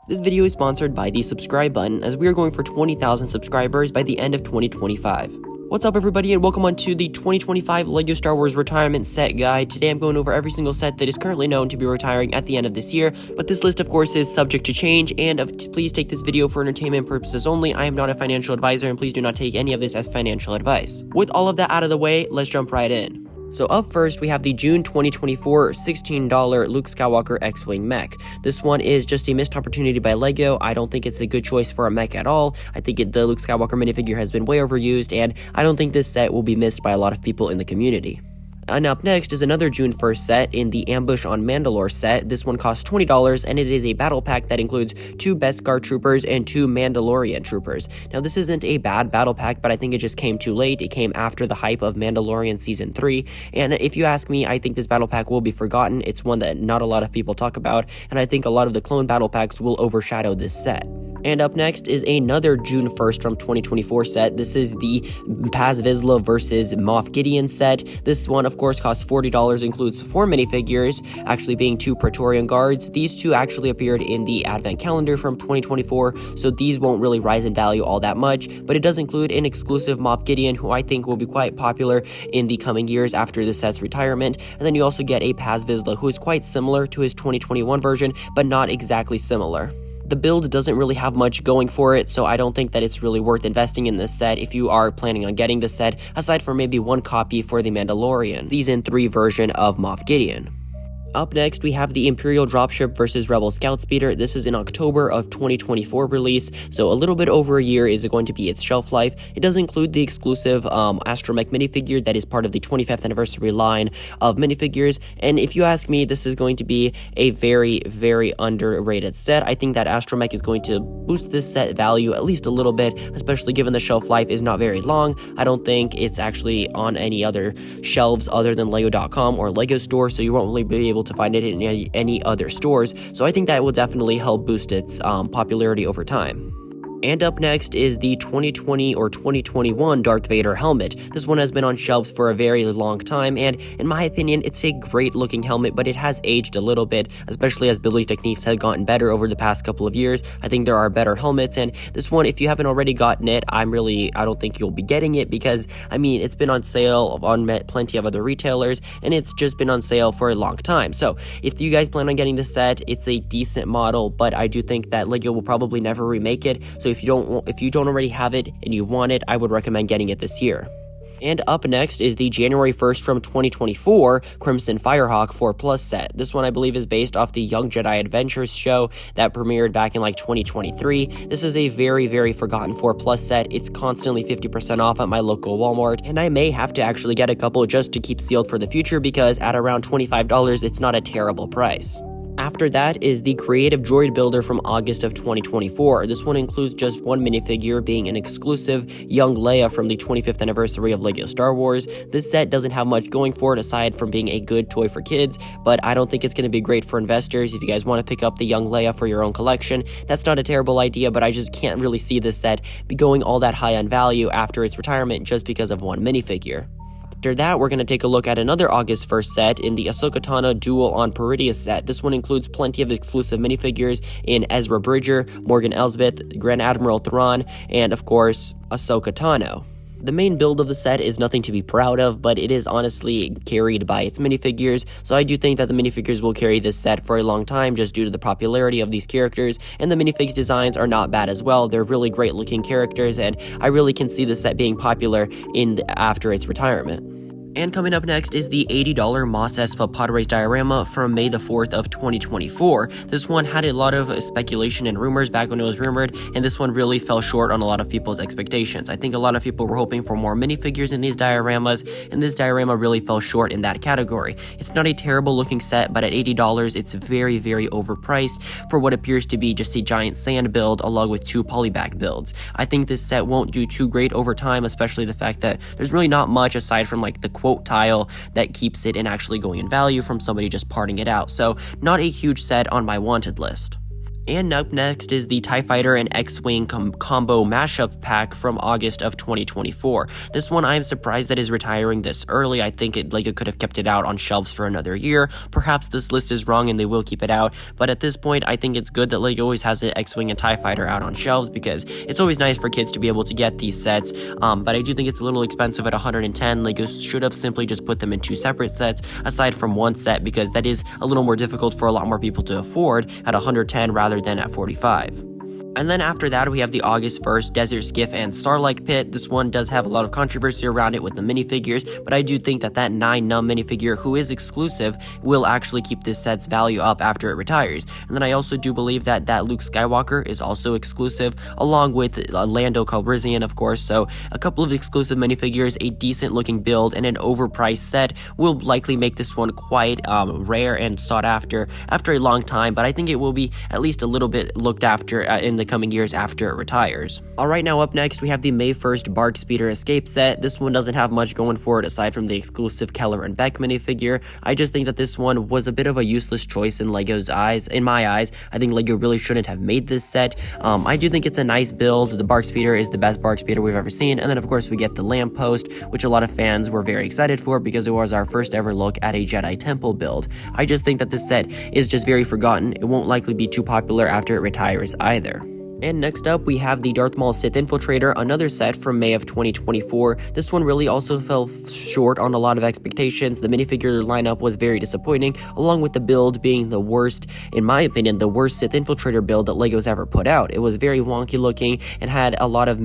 This video is sponsored by the subscribe button, as we are going for 20,000 subscribers by the end of 2025. What's up everybody, and welcome on to the 2025 LEGO Star Wars retirement set guide. Today I'm going over every single set that is currently known to be retiring at the end of this year, but this list of course is subject to change, and please take this video for entertainment purposes only. I am not a financial advisor, and please do not take any of this as financial advice. With all of that out of the way, let's jump right in. So up first, we have the June 2024 $16 Luke Skywalker X-Wing mech. This one is just a missed opportunity by LEGO. I don't think it's a good choice for a mech at all. I think the Luke Skywalker minifigure has been way overused, and I don't think this set will be missed by a lot of people in the community. And up next is another June 1st set in the Ambush on Mandalore set. This one costs $20, and it is a battle pack that includes 2 Beskar troopers and 2 Mandalorian troopers. Now this isn't a bad battle pack, but I think it just came too late. It came after the hype of Mandalorian Season 3, and if you ask me, I think this battle pack will be forgotten. It's one that not a lot of people talk about, and I think a lot of the clone battle packs will overshadow this set. And up next is another June 1st from 2024 set. This is the Vizsla versus Moff Gideon set. This one, of course, costs $40, includes 4 minifigures, actually being 2 Praetorian guards. These 2 actually appeared in the Advent calendar from 2024, so these won't really rise in value all that much, but it does include an exclusive Moff Gideon, who I think will be quite popular in the coming years after the set's retirement. And then you also get a Vizsla, who is quite similar to his 2021 version, but not exactly similar. The build doesn't really have much going for it, so I don't think that it's really worth investing in this set if you are planning on getting the set, aside from maybe 1 copy for the Mandalorian Season 3 version of Moff Gideon. Up next, we have the Imperial Dropship vs. Rebel Scout Speeder. This is an October of 2024 release, so a little bit over a year is going to be its shelf life. It does include the exclusive Astromech minifigure that is part of the 25th anniversary line of minifigures, and if you ask me, this is going to be a very, very underrated set. I think that Astromech is going to boost this set value at least a little bit, especially given the shelf life is not very long. I don't think it's actually on any other shelves other than Lego.com or Lego Store, so you won't really be able to find it in any other stores, so I think that will definitely help boost its popularity over time. And up next is the 2020 or 2021 Darth Vader helmet. This one has been on shelves for a very long time, and in my opinion, it's a great looking helmet, but it has aged a little bit, especially as building techniques have gotten better over the past couple of years. I think there are better helmets, and this one, if you haven't already gotten it, I don't think you'll be getting it, because, I mean, it's been on sale on plenty of other retailers, and it's just been on sale for a long time. So, if you guys plan on getting this set, it's a decent model, but I do think that LEGO will probably never remake it, so if you don't already have it and you want it, I would recommend getting it this year. And up next is the January 1st from 2024 Crimson Firehawk 4+ set. This one I believe is based off the Young Jedi Adventures show that premiered back in like 2023. This is a very, very forgotten 4+ set. It's constantly 50% off at my local Walmart, and I may have to actually get a couple just to keep sealed for the future, because at around $25, it's not a terrible price. After that is the Creative Droid Builder from August of 2024. This one includes just 1 minifigure, being an exclusive young Leia from the 25th anniversary of LEGO Star Wars. This set doesn't have much going for it aside from being a good toy for kids, but I don't think it's going to be great for investors. If you guys want to pick up the young Leia for your own collection, that's not a terrible idea, but I just can't really see this set be going all that high on value after its retirement just because of 1 minifigure. After that, we're going to take a look at another August 1st set in the Ahsoka Tano Duel on Peridia set. This one includes plenty of exclusive minifigures in Ezra Bridger, Morgan Elsbeth, Grand Admiral Thrawn, and of course, Ahsoka Tano. The main build of the set is nothing to be proud of, but it is honestly carried by its minifigures, so I do think that the minifigures will carry this set for a long time just due to the popularity of these characters, and the minifigs designs are not bad as well. They're really great looking characters, and I really can see the set being popular after its retirement. And coming up next is the $80 Mos Espa Pod Race diorama from May the 4th of 2024. This one had a lot of speculation and rumors back when it was rumored, and this one really fell short on a lot of people's expectations. I think a lot of people were hoping for more minifigures in these dioramas, and this diorama really fell short in that category. It's not a terrible looking set, but at $80, it's very, very overpriced for what appears to be just a giant sand build along with 2 polybag builds. I think this set won't do too great over time, especially the fact that there's really not much aside from like the quote tile that keeps it in actually going in value from somebody just parting it out. So not a huge set on my wanted list. And up next is the TIE Fighter and X-Wing combo mashup pack from August of 2024. This one I am surprised that is retiring this early. I think LEGO could have kept it out on shelves for another year. Perhaps this list is wrong and they will keep it out, but at this point I think it's good that LEGO always has the X-Wing and TIE Fighter out on shelves because it's always nice for kids to be able to get these sets, but I do think it's a little expensive at $110. LEGO should have simply just put them in two separate sets aside from one set because that is a little more difficult for a lot more people to afford at $110 rather than at $45. And then after that, we have the August 1st Desert Skiff and Starlight Pit. This one does have a lot of controversy around it with the minifigures, but I do think that 9 Num minifigure, who is exclusive, will actually keep this set's value up after it retires. And then I also do believe that Luke Skywalker is also exclusive, along with Lando Calrissian, of course. So a couple of exclusive minifigures, a decent looking build, and an overpriced set will likely make this one quite rare and sought after a long time, but I think it will be at least a little bit looked after in the coming years after it retires. Alright, now up next we have the May 1st Bark Speeder Escape set. This one doesn't have much going for it aside from the exclusive Keller and Beck minifigure. I just think that this one was a bit of a useless choice in LEGO's eyes. In my eyes, I think LEGO really shouldn't have made this set. I do think it's a nice build. The Bark Speeder is the best Bark Speeder we've ever seen, and then of course we get the Lamppost, which a lot of fans were very excited for because it was our first ever look at a Jedi Temple build. I just think that this set is just very forgotten. It won't likely be too popular after it retires either. And next up, we have the Darth Maul Sith Infiltrator, another set from May of 2024. This one really also fell short on a lot of expectations. The minifigure lineup was very disappointing, along with the build being the worst, in my opinion, the worst Sith Infiltrator build that LEGO's ever put out. It was very wonky looking and had a lot of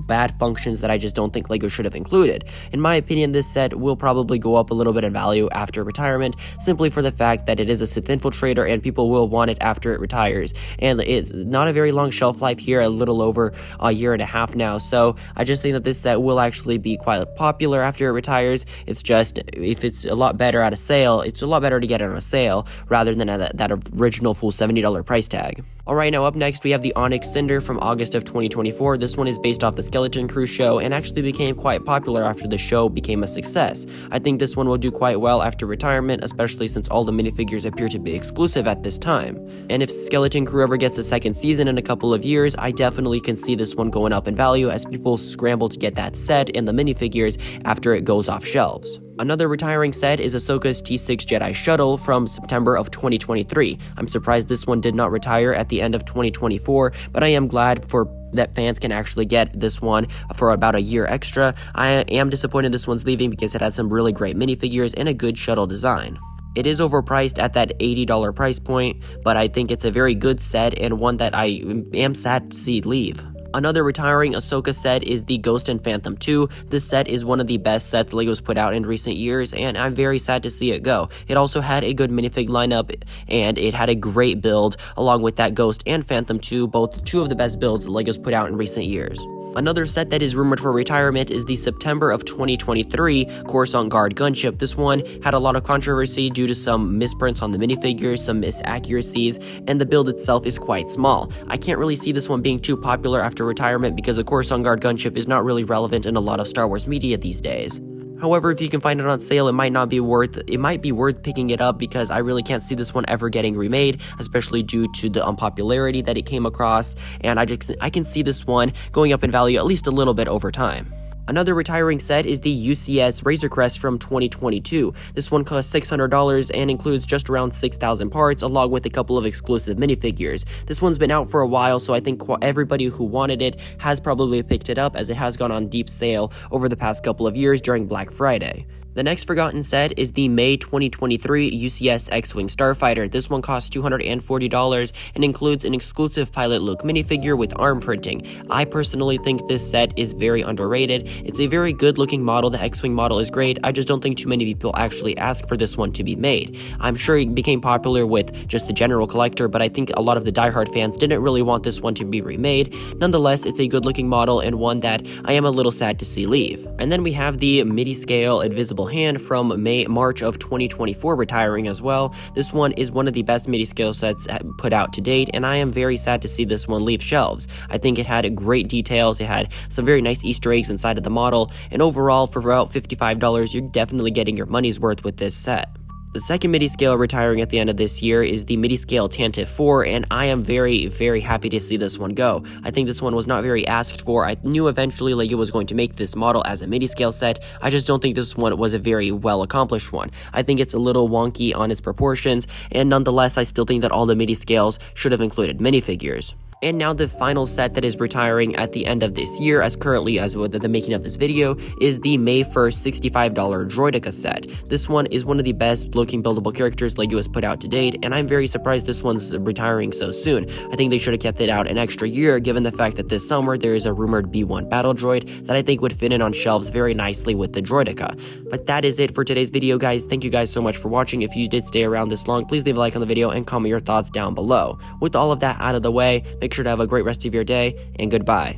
bad functions that I just don't think LEGO should have included. In my opinion, this set will probably go up a little bit in value after retirement, simply for the fact that it is a Sith Infiltrator and people will want it after it retires. And it's not a very long shelf life here, a little over a year and a half now, so I just think that this set will actually be quite popular after it retires. It's just, if it's a lot better at a sale, it's a lot better to get it on a sale rather than at that original full $70 price tag. Alright, now up next we have the Onyx Cinder from August of 2024. This one is based off the Skeleton Crew show and actually became quite popular after the show became a success. I think this one will do quite well after retirement, especially since all the minifigures appear to be exclusive at this time. And if Skeleton Crew ever gets a second season in a couple of years, I definitely can see this one going up in value as people scramble to get that set and the minifigures after it goes off shelves. Another retiring set is Ahsoka's T6 Jedi Shuttle from September of 2023. I'm surprised this one did not retire at the end of 2024, but I am glad that fans can actually get this one for about a year extra. I am disappointed this one's leaving because it had some really great minifigures and a good shuttle design. It is overpriced at that $80 price point, but I think it's a very good set and one that I am sad to see leave. Another retiring Ahsoka set is the Ghost and Phantom 2. This set is one of the best sets LEGO's put out in recent years, and I'm very sad to see it go. It also had a good minifig lineup, and it had a great build, along with that Ghost and Phantom 2, both two of the best builds LEGO's put out in recent years. Another set that is rumored for retirement is the September of 2023 Coruscant Guard gunship. This one had a lot of controversy due to some misprints on the minifigures, some misaccuracies, and the build itself is quite small. I can't really see this one being too popular after retirement because the Coruscant Guard gunship is not really relevant in a lot of Star Wars media these days. However, if you can find it on sale, it might be worth picking it up because I really can't see this one ever getting remade, especially due to the unpopularity that it came across, and I can see this one going up in value at least a little bit over time. Another retiring set is the UCS Razor Crest from 2022. This one costs $600 and includes just around 6,000 parts, along with a couple of exclusive minifigures. This one's been out for a while, so I think everybody who wanted it has probably picked it up as it has gone on deep sale over the past couple of years during Black Friday. The next forgotten set is the May 2023 UCS X-Wing Starfighter. This one costs $240 and includes an exclusive Pilot Luke minifigure with arm printing. I personally think this set is very underrated. It's a very good looking model. The X-Wing model is great. I just don't think too many people actually ask for this one to be made. I'm sure it became popular with just the general collector, but I think a lot of the diehard fans didn't really want this one to be remade. Nonetheless, it's a good looking model and one that I am a little sad to see leave. And then we have the midi-scale Invisible Hand from March of 2024 retiring as well. This one is one of the best midi-scale sets put out to date, and I am very sad to see this one leave shelves. I think it had great details, it had some very nice Easter eggs inside of the model, and overall for about $55, you're definitely getting your money's worth with this set. The second midi-scale retiring at the end of this year is the midi-scale Tantive 4, and I am very, very happy to see this one go. I think this one was not very asked for. I knew eventually LEGO was going to make this model as a midi-scale set. I just don't think this one was a very well accomplished one. I think it's a little wonky on its proportions, and nonetheless I still think that all the midi-scales should have included minifigures. And now the final set that is retiring at the end of this year, as currently as with the making of this video, is the May 1st $65 Droideka set. This one is one of the best looking buildable characters LEGO has put out to date, and I'm very surprised this one's retiring so soon. I think they should have kept it out an extra year, given the fact that this summer there is a rumored B1 battle droid that I think would fit in on shelves very nicely with the Droideka. But that is it for today's video, guys. Thank you guys so much for watching. If you did stay around this long, please leave a like on the video and comment your thoughts down below. With all of that out of the way, make sure to have a great rest of your day, and goodbye.